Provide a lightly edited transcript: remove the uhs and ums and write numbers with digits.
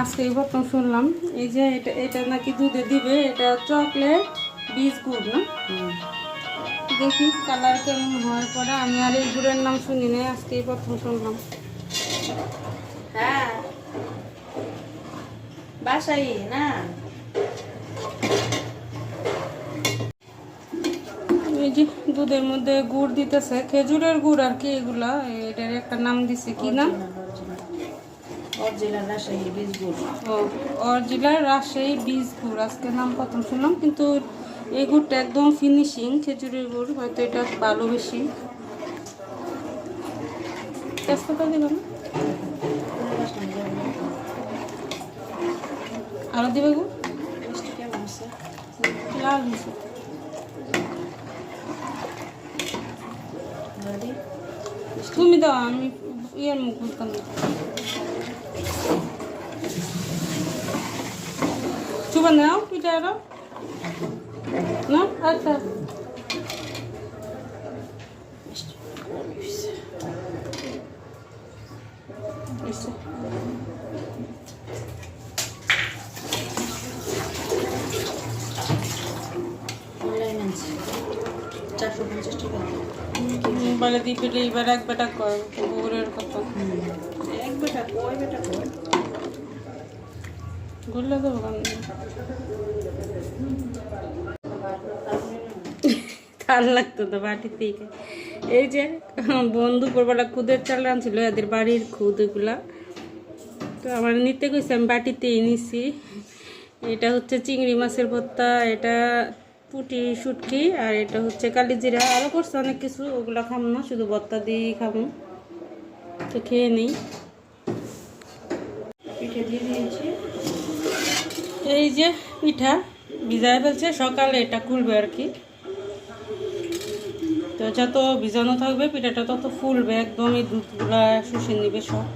আজকে এই প্রথম শুনলাম এই যে এটা নাকি দুধে দিবে, এটা চকলেট বীজ গুড় না? দেখি কালার কেমন হয় পরে। আমি আর এই গুড়ের নাম শুনি নাই, আজকে এই প্রথম শুনলাম। হ্যাঁ বাসাই না এই যে দুধের মধ্যে গুড় দিতেছে, খেজুরের গুড় আর কি। এগুলা এটার একটা নাম দিছে, কি নাম? অরিজিনাল রাজশাহী বীজ গুড়। ও অরিজিনাল রাজশাহী বীজ গুড়, আজকে নাম প্রথম শুনলাম। কিন্তু এই গুড়টা একদম ফিনিশিং খেজুরের গুড়, হয়তো এটা ভালো বেশি। তেজপাতা দিবে না? আরো দিবে গো? কেমন আছে? লাল হয়েছে। তুমি দাও, আমি ইয়ের মুখ বুঝতাম না। চুবা নাও পিঠা আরো না? আচ্ছা অনলাইন আনছি 450 টাকা। মোবাইলে দিয়ে পেলে এবার এক বেটা কর গুড়ের কথা এক বেটা কয় বেটা কয় ঘুরলে তো তার লাগতো তো বাটিতে। এই যে বন্ধু পরবেলা খুদের চাল আনছিল, এদের বাড়ির খুদ এগুলা। তো আমার নিতে কইছে, আমি বাটিতেই নিছি। এটা হচ্ছে চিংড়ি মাছের ভর্তা, এটা পুটি শুটকি, আর এটা হচ্ছে কালিজিরা। আরও করছে অনেক কিছু, ওগুলা খাম না, শুধু ভর্তা দিয়েই খাবো। তো খেয়ে নিই। পিঠে দিয়ে দিয়েছি। এই যে পিঠা ভিজায় ফেলছে, সকালে এটা খুলবে আর কি। তো যত ভিজানো থাকবে পিঠাটা তত ফুলবে, একদমই দুধগুলা শুষে নিবে সব।